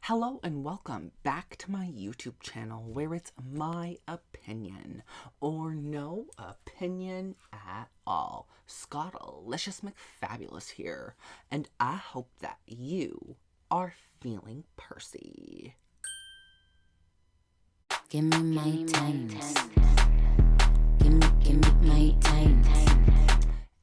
Hello and welcome back to my YouTube channel where it's my opinion, or no opinion at all. Scottalicious McFabulous here, and I hope that you are feeling Percy. Give me my times. Give me my times.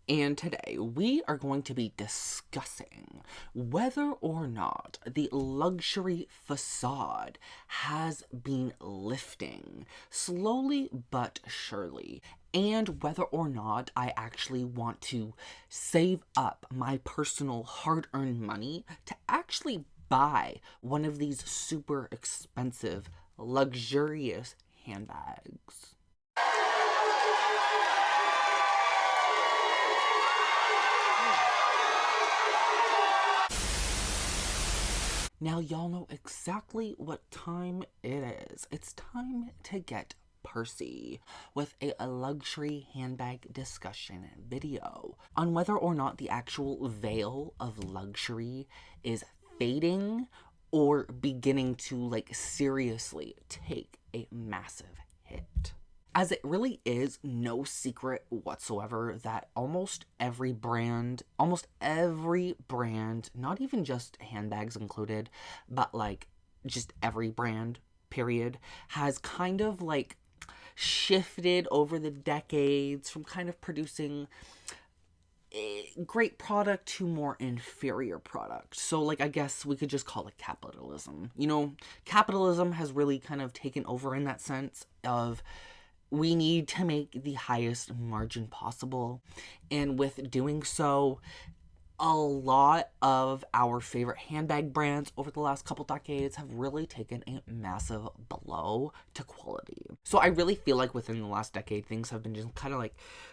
And today we are going to be discussing whether or not the luxury facade has been lifting slowly but surely, and whether or not I actually want to save up my personal hard-earned money to actually buy one of these super expensive, luxurious handbags. Now, y'all know exactly what time it is. It's time to get Percy with a luxury handbag discussion video on whether or not the actual veil of luxury is fading or beginning to, seriously take a massive hit. As it really is no secret whatsoever that almost every brand, not even just handbags included, but just every brand, period, has kind of shifted over the decades from kind of producing great product to more inferior product. So I guess we could just call it capitalism. Capitalism has really kind of taken over in that sense of we need to make the highest margin possible, and with doing so, a lot of our favorite handbag brands over the last couple decades have really taken a massive blow to quality. So I really feel like within the last decade, things have been just kind of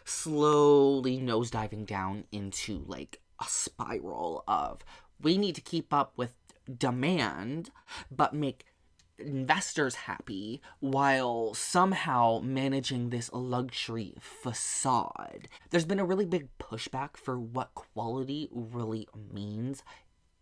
slowly nosediving down into a spiral of we need to keep up with demand, but make investors happy while somehow managing this luxury facade. There's been a really big pushback for what quality really means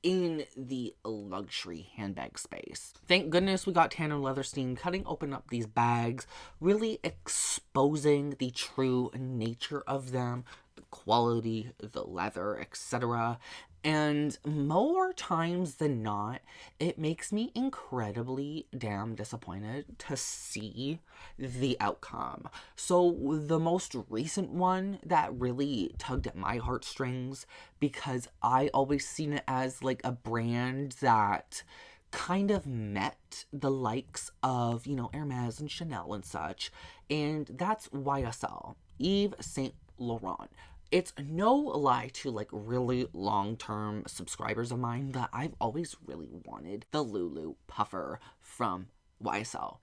in the luxury handbag space. Thank goodness we got Tanner Leatherstein cutting open up these bags, really exposing the true nature of them, the quality, the leather, etc. And more times than not, it makes me incredibly damn disappointed to see the outcome. So the most recent one that really tugged at my heartstrings, because I always seen it as a brand that kind of met the likes of, Hermes and Chanel and such, and that's YSL, Yves Saint Laurent. It's no lie to really long-term subscribers of mine that I've always really wanted the Lulu puffer from YSL.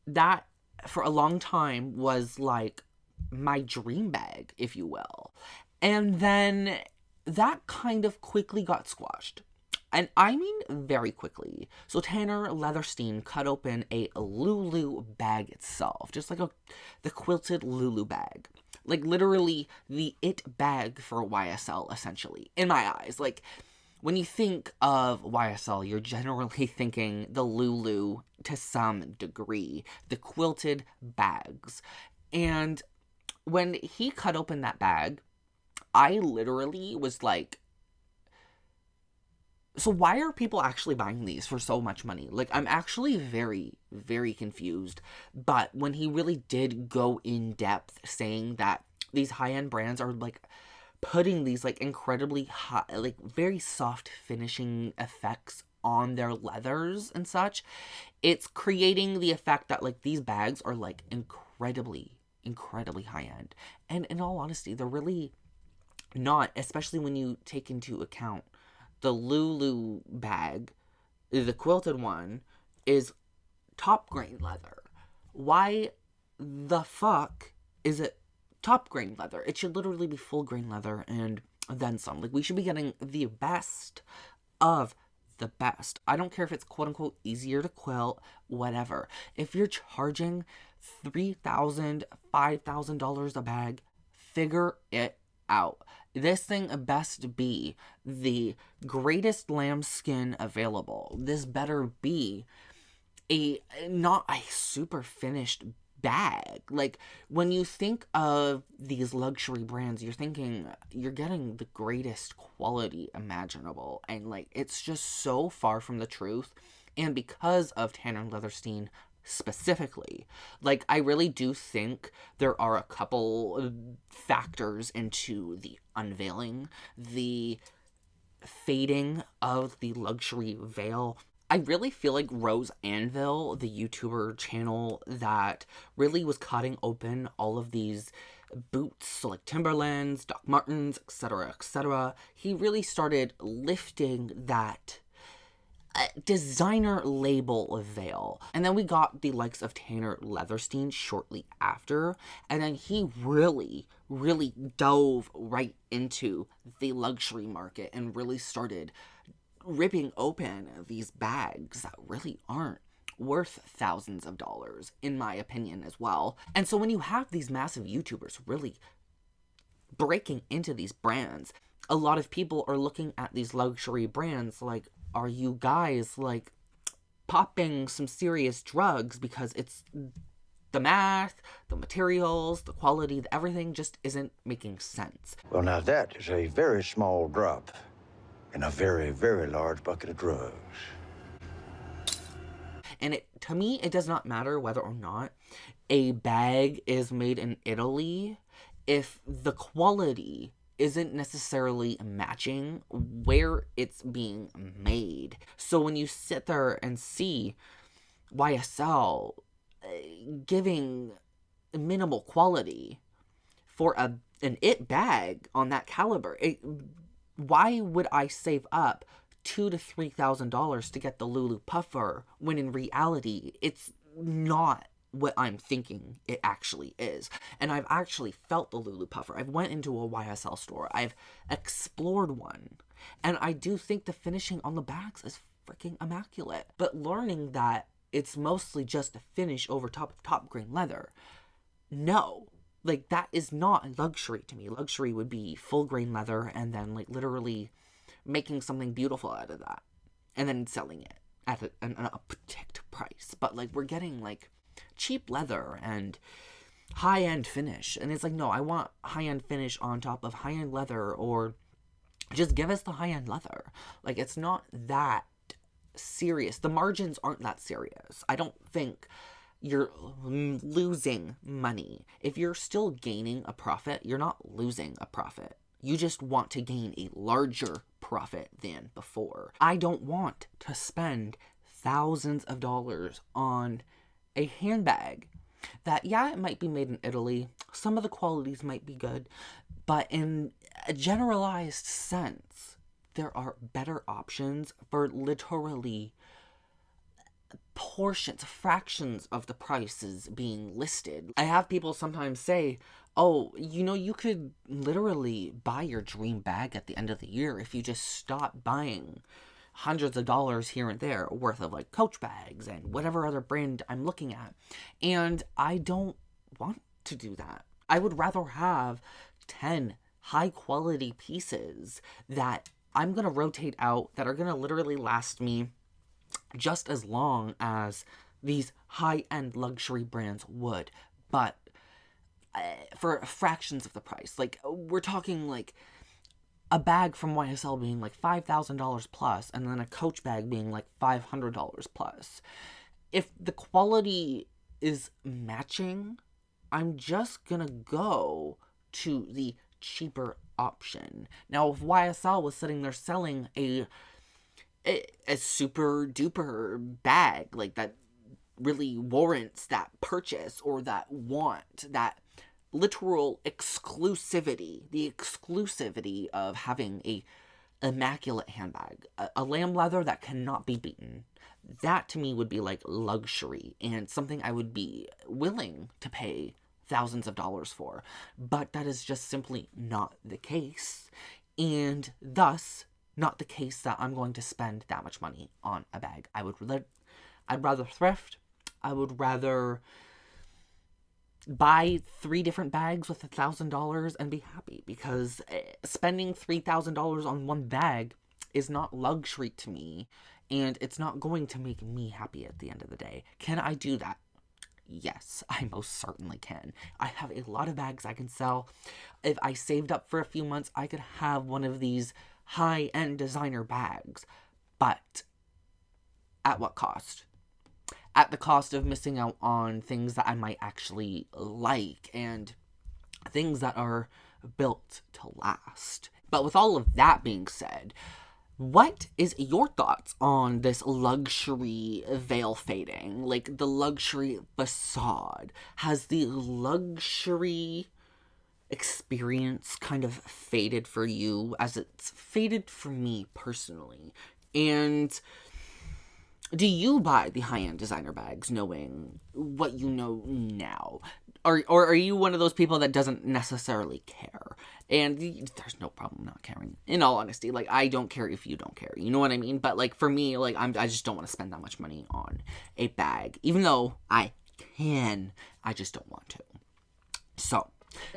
That for a long time was my dream bag, if you will. And then that kind of quickly got squashed. And I mean very quickly. So Tanner Leatherstein cut open a Lulu bag itself, just the quilted Lulu bag. Literally the it bag for YSL, essentially, in my eyes. When you think of YSL, you're generally thinking the Lulu to some degree, the quilted bags. And when he cut open that bag, I literally was so why are people actually buying these for so much money? I'm actually very, very confused. But when he really did go in depth saying that these high-end brands are putting these incredibly high, very soft finishing effects on their leathers and such, it's creating the effect that these bags are incredibly, incredibly high-end. And in all honesty, they're really not, especially when you take into account the Lulu bag, the quilted one, is top grain leather. Why the fuck is it top grain leather? It should literally be full grain leather and then some. We should be getting the best of the best. I don't care if it's quote unquote easier to quilt, whatever. If you're charging $3,000, $5,000 a bag, figure it out. This thing best be the greatest lambskin available. This better be not a super finished bag. Like, when you think of these luxury brands, you're thinking you're getting the greatest quality imaginable, and like, it's just so far from the truth. And because of Tanner Leatherstein specifically, like, I really do think there are a couple factors into the unveiling, the fading of the luxury veil. I really feel like Rose Anvil, the YouTuber channel that really was cutting open all of these boots, so like Timberlands, Doc Martens, etc., he really started lifting that designer label veil. And then we got the likes of Tanner Leatherstein shortly after, and then he really dove right into the luxury market and really started ripping open these bags that really aren't worth thousands of dollars, in my opinion, as well. And so when you have these massive YouTubers really breaking into these brands, a lot of people are looking at these luxury brands like, are you guys like popping some serious drugs? Because it's the math, the materials, the quality, everything just isn't making sense. Well, now that is a very small drop in a very, very large bucket of drugs. And to me, it does not matter whether or not a bag is made in Italy if the quality isn't necessarily matching where it's being made. So when you sit there and see YSL giving minimal quality for an it bag on that caliber, why would I save up $2,000 to $3,000 to get the Lulu Puffer when in reality it's not what I'm thinking it actually is? And I've actually felt the Lulu Puffer. I've went into a YSL store. I've explored one. And I do think the finishing on the bags is freaking immaculate. But learning that it's mostly just a finish over top grain leather, no. Like, that is not luxury to me. Luxury would be full grain leather and then, like, literally making something beautiful out of that. And then selling it at a ticked price. But, like, we're getting, like, cheap leather and high-end finish. And it's like, no, I want high-end finish on top of high-end leather, or just give us the high-end leather. Like, it's not that serious. The margins aren't that serious. I don't think you're losing money. If you're still gaining a profit, you're not losing a profit. You just want to gain a larger profit than before. I don't want to spend thousands of dollars on a handbag that, yeah, it might be made in Italy. Some of the qualities might be good, but in a generalized sense, there are better options for literally fractions of the prices being listed. I have people sometimes say, oh, you could literally buy your dream bag at the end of the year if you just stop buying hundreds of dollars here and there worth of like Coach bags and whatever other brand I'm looking at. And I don't want to do that. I would rather have 10 high quality pieces that I'm going to rotate out, that are going to literally last me just as long as these high-end luxury brands would, but for fractions of the price. Like, we're talking like a bag from YSL being like $5,000 plus, and then a Coach bag being like $500 plus. If the quality is matching, I'm just gonna go to the cheaper option. Now, if YSL was sitting there selling a super duper bag like that really warrants that purchase, or that literal exclusivity, the exclusivity of having a immaculate handbag, a lamb leather that cannot be beaten, that to me would be like luxury and something I would be willing to pay thousands of dollars for. But that is just simply not the case, and thus not the case that I'm going to spend that much money on a bag. I'd rather thrift. I would rather buy 3 different bags with $1,000 and be happy, because spending $3,000 on one bag is not luxury to me, and it's not going to make me happy at the end of the day. Can I do that? Yes, I most certainly can. I have a lot of bags I can sell. If I saved up for a few months, I could have one of these high-end designer bags. But at what cost? At the cost of missing out on things that I might actually like and things that are built to last. But with all of that being said, what is your thoughts on this luxury veil fading? Like, the luxury facade. Has the luxury experience kind of faded for you as it's faded for me personally? And do you buy the high-end designer bags knowing what you know now? Or are you one of those people that doesn't necessarily care? And there's no problem not caring. In all honesty, like, I don't care if you don't care. You know what I mean? But, like, for me, like, I just don't want to spend that much money on a bag. Even though I can, I just don't want to. So,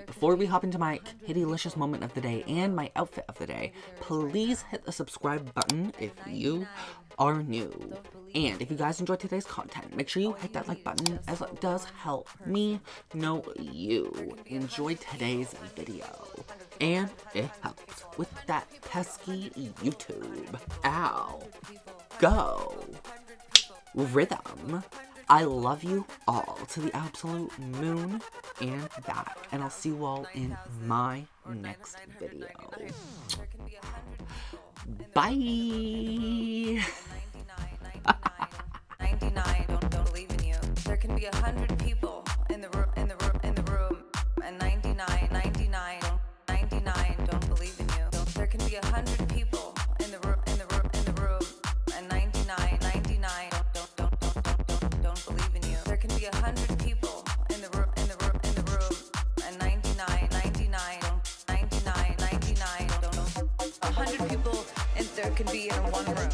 before we hop into my hidealicious moment of the day and my outfit of the day, please hit the subscribe button if you are new. And if you guys enjoyed today's content, make sure you hit that like button, as it does help me know you enjoyed today's video. And it helps with that pesky YouTube. Ow. Go. Rhythm. I love you all to the absolute moon and back. And I'll see you all in my next video. Bye. 99 don't believe in you. There can be 100 people in the room, and 99 don't believe in you. There can be 100 people in the room, and 99 don't believe in you. There can be 100 people in the room, and 99 don't. 100 people, and there can be in one room.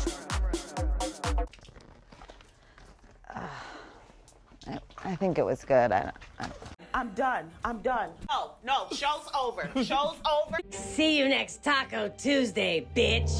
I think it was good. I'm done. No, show's over. See you next Taco Tuesday, bitch.